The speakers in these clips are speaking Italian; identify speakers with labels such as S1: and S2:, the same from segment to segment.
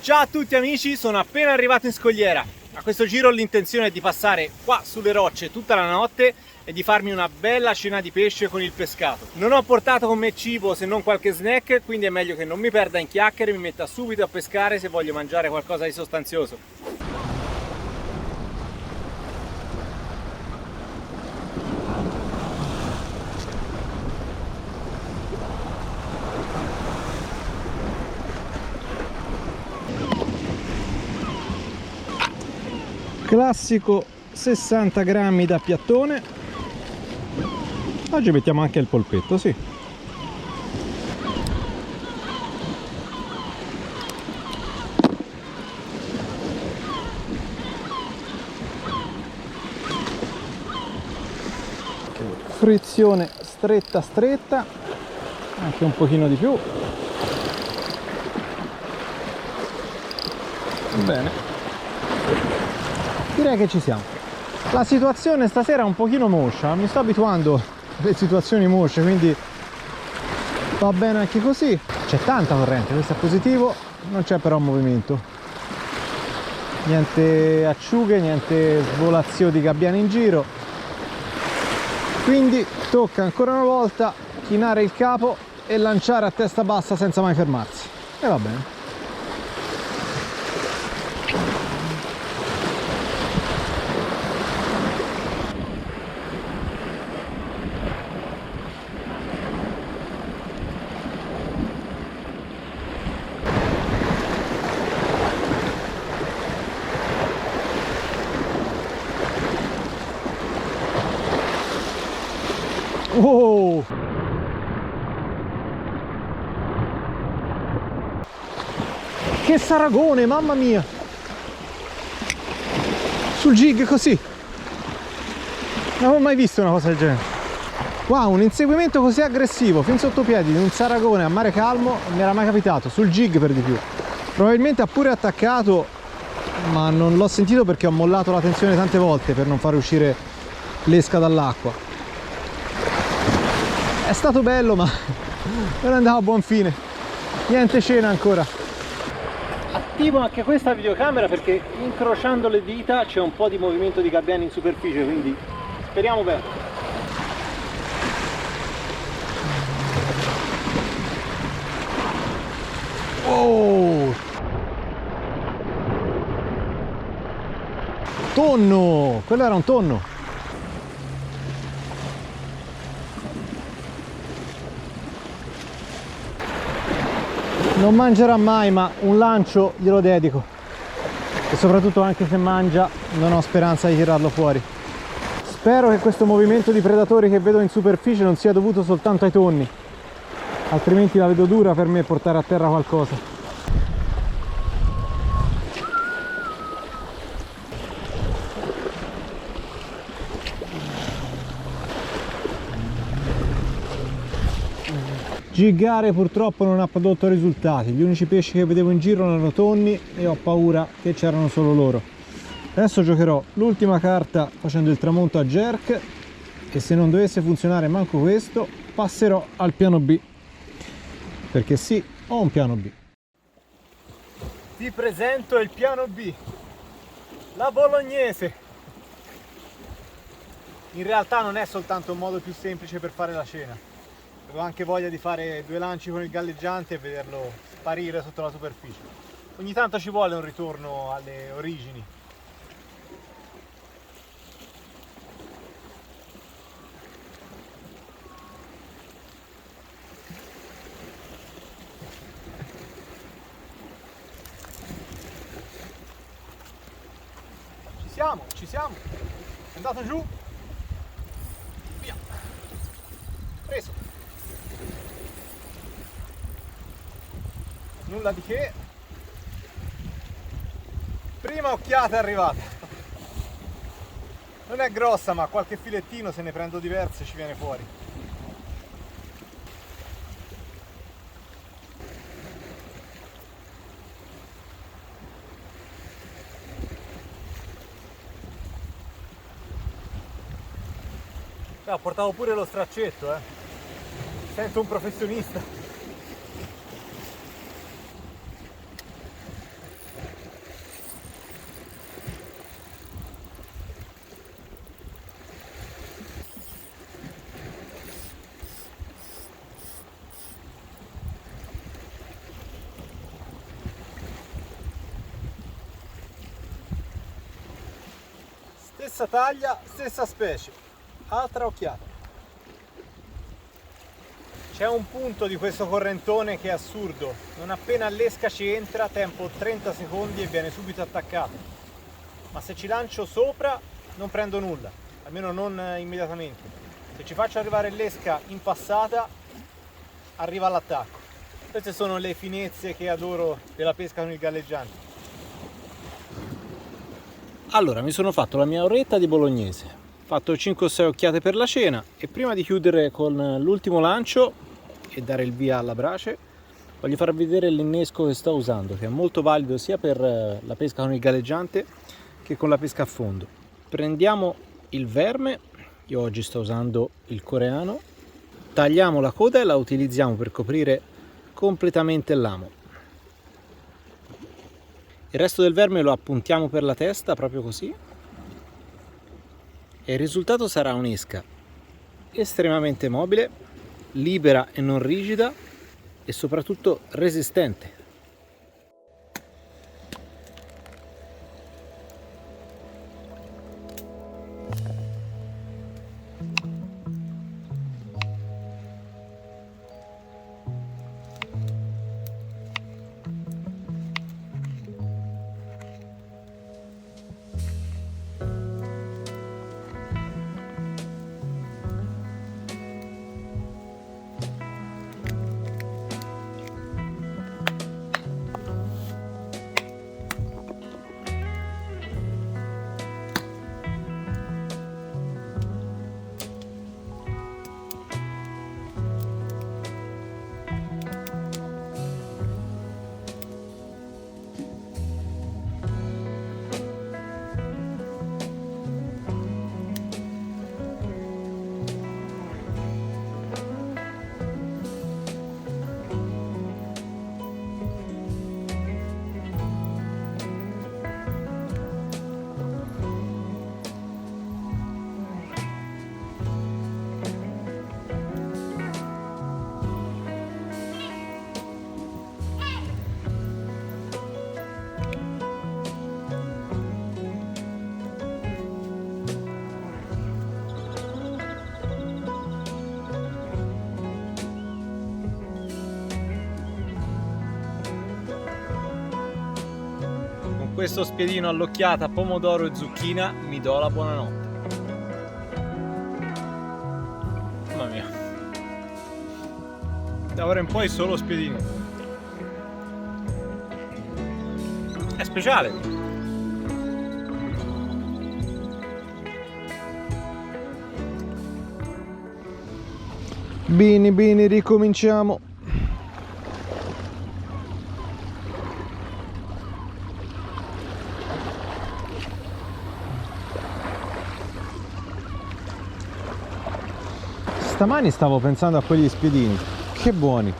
S1: Ciao a tutti amici, sono appena arrivato in scogliera. A questo giro l'intenzione è di passare qua sulle rocce tutta la notte e di farmi una bella cena di pesce con il pescato. Non ho portato con me cibo se non qualche snack, quindi è meglio che non mi perda in chiacchiere e mi metta subito a pescare se voglio mangiare qualcosa di sostanzioso. Classico 60 grammi da piattone. Oggi mettiamo anche il polpetto, sì. Frizione stretta stretta, anche un pochino di più. Bene. Direi che ci siamo. La situazione stasera è un pochino moscia, mi sto abituando alle situazioni mosce, quindi va bene anche così. C'è tanta corrente, questo è positivo, non c'è però movimento. Niente acciughe, niente svolazio di gabbiani in giro. Quindi tocca ancora una volta chinare il capo e lanciare a testa bassa senza mai fermarsi. E va bene. Oh! Che saragone, mamma mia! Sul jig così! Non avevo mai visto una cosa del genere. Wow, un inseguimento così aggressivo, fin sotto piedi, di un saragone a mare calmo, non mi era mai capitato, sul jig per di più. Probabilmente ha pure attaccato, ma non l'ho sentito perché ho mollato la tensione tante volte per non far uscire l'esca dall'acqua. È stato bello, ma non andava a buon fine. Niente cena ancora. Attivo anche questa videocamera perché incrociando le dita c'è un po' di movimento di gabbiani in superficie, quindi speriamo bene. Oh! Tonno! Quello era un tonno! Non mangerà mai, ma un lancio glielo dedico. E soprattutto anche se mangia non ho speranza di tirarlo fuori. Spero che questo movimento di predatori che vedo in superficie non sia dovuto soltanto ai tonni, altrimenti la vedo dura per me portare a terra qualcosa. Giggare purtroppo non ha prodotto risultati, gli unici pesci che vedevo in giro erano tonni e ho paura che c'erano solo loro. Adesso giocherò l'ultima carta facendo il tramonto a jerk e se non dovesse funzionare manco questo passerò al piano B, perché sì, ho un piano B. Vi presento il piano B, la bolognese. In realtà non è soltanto un modo più semplice per fare la cena. Avevo anche voglia di fare 2 lanci con il galleggiante e vederlo sparire sotto la superficie. Ogni tanto ci vuole un ritorno alle origini. Ci siamo! È andato giù! Via! Preso! Nulla di che, prima occhiata è arrivata, non è grossa ma qualche filettino se ne prendo diverse ci viene fuori. Portavo pure lo straccetto, sento un professionista. Stessa taglia, stessa specie. Altra occhiata. C'è un punto di questo correntone che è assurdo. Non appena l'esca ci entra, tempo 30 secondi e viene subito attaccato. Ma se ci lancio sopra non prendo nulla, almeno non immediatamente. Se ci faccio arrivare l'esca impassata, arriva all'attacco. Queste sono le finezze che adoro della pesca con il galleggiante. Allora, mi sono fatto la mia oretta di bolognese, ho fatto 5 o 6 occhiate per la cena e prima di chiudere con l'ultimo lancio e dare il via alla brace, voglio farvi vedere l'innesco che sto usando, che è molto valido sia per la pesca con il galleggiante che con la pesca a fondo. Prendiamo il verme, io oggi sto usando il coreano, tagliamo la coda e la utilizziamo per coprire completamente l'amo. Il resto del verme lo appuntiamo per la testa, proprio così, e il risultato sarà un'esca estremamente mobile, libera e non rigida e soprattutto resistente. Questo spiedino all'occhiata, pomodoro e zucchina, mi do la buonanotte. Mamma mia. Da ora in poi solo spiedino. È speciale. Bene, ricominciamo. Stamani stavo pensando a quegli spiedini, che buoni.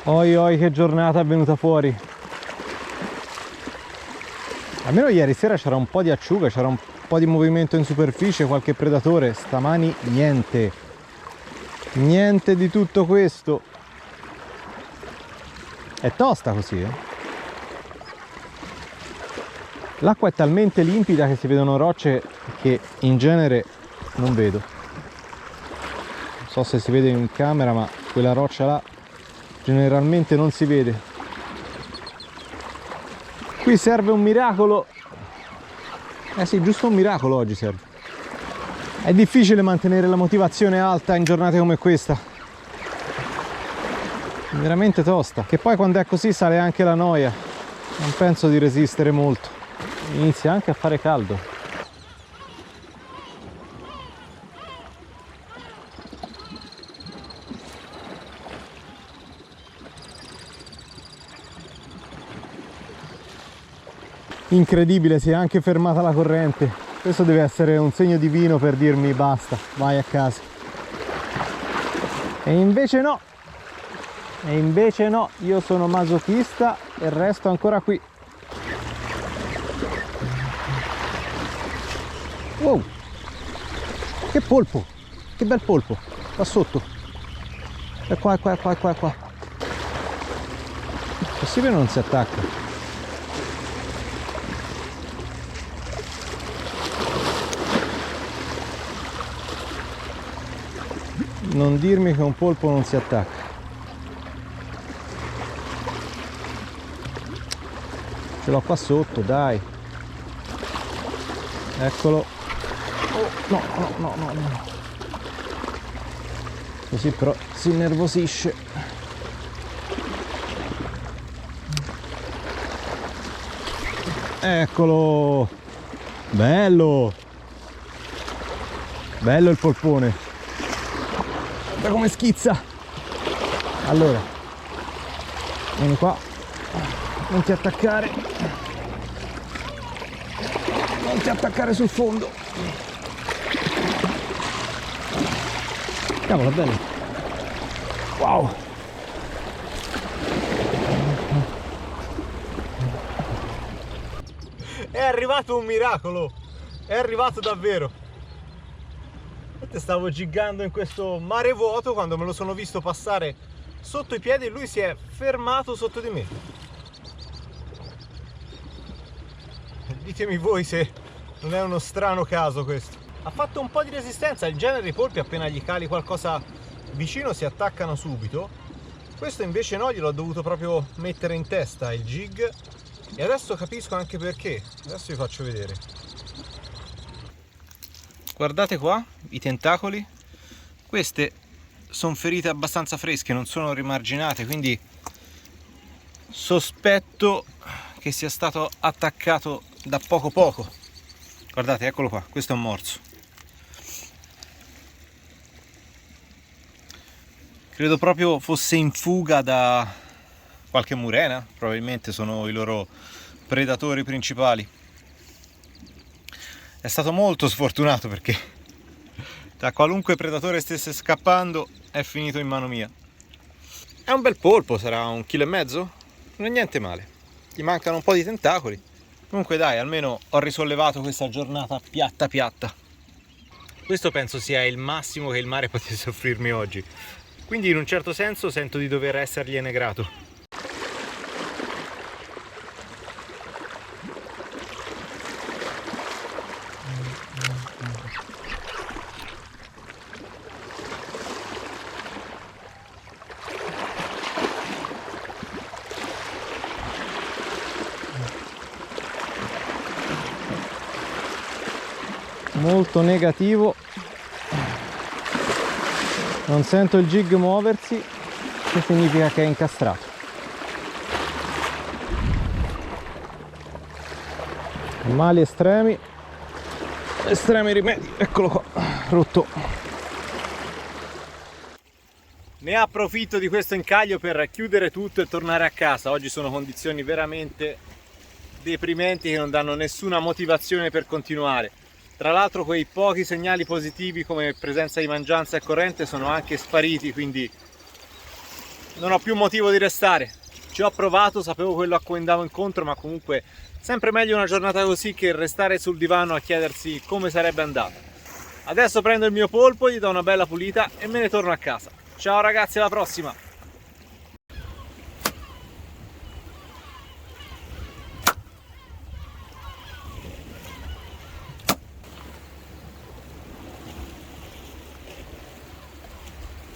S1: Oi, che giornata è venuta fuori. Almeno ieri sera c'era un po' di acciuga, c'era un po' di movimento in superficie, qualche predatore. Stamani niente. Niente di tutto questo. È tosta così, eh? L'acqua è talmente limpida che si vedono rocce che in genere non vedo. Non so se si vede in camera, ma quella roccia là generalmente non si vede. Qui serve un miracolo. Eh sì, giusto un miracolo oggi serve. È difficile mantenere la motivazione alta in giornate come questa. È veramente tosta. Che poi quando è così sale anche la noia. Non penso di resistere molto. Inizia anche a fare caldo. Incredibile, si è anche fermata la corrente. Questo deve essere un segno divino per dirmi basta, vai a casa. E invece no. Io sono masochista e resto ancora qui. Wow. Che polpo! Che bel polpo! Qua sotto! È qua, è qua, è qua, è qua, è qua. Possibile non si attacca? Non dirmi che un polpo non si attacca. Ce l'ho qua sotto, dai. Eccolo. Oh, no, no, no, no, no. Così però si innervosisce. Eccolo. Bello. Bello il polpone. Guarda come schizza. Allora, vieni qua. Non ti attaccare. Non ti attaccare sul fondo. Cavolo, bello. Wow. È arrivato un miracolo. È arrivato davvero. Stavo giggando in questo mare vuoto quando me lo sono visto passare sotto i piedi e lui si è fermato sotto di me. Ditemi voi se non è uno strano caso questo. Ha fatto un po' di resistenza, il genere di polpi appena gli cali qualcosa vicino si attaccano subito. Questo invece no, gliel'ho dovuto proprio mettere in testa il jig e adesso capisco anche perché. Adesso vi faccio vedere. Guardate qua i tentacoli, queste sono ferite abbastanza fresche, non sono rimarginate, quindi sospetto che sia stato attaccato da poco poco. Guardate, eccolo qua, questo è un morso. Credo proprio fosse in fuga da qualche murena, probabilmente sono i loro predatori principali. È stato molto sfortunato perché da qualunque predatore stesse scappando è finito in mano mia. È un bel polpo, sarà 1,5 kg? Non è niente male. Gli mancano un po' di tentacoli. Comunque dai, almeno ho risollevato questa giornata piatta piatta. Questo penso sia il massimo che il mare potesse offrirmi oggi. Quindi in un certo senso sento di dover essergliene grato. Molto negativo, non sento il jig muoversi, che significa che è incastrato. Mali estremi, estremi rimedi, eccolo qua, rotto. Ne approfitto di questo incaglio per chiudere tutto e tornare a casa. Oggi sono condizioni veramente deprimenti che non danno nessuna motivazione per continuare. Tra l'altro quei pochi segnali positivi come presenza di mangianza e corrente sono anche spariti, quindi non ho più motivo di restare. Ci ho provato, sapevo quello a cui andavo incontro, ma comunque sempre meglio una giornata così che restare sul divano a chiedersi come sarebbe andata. Adesso prendo il mio polpo, gli do una bella pulita e me ne torno a casa. Ciao ragazzi, alla prossima!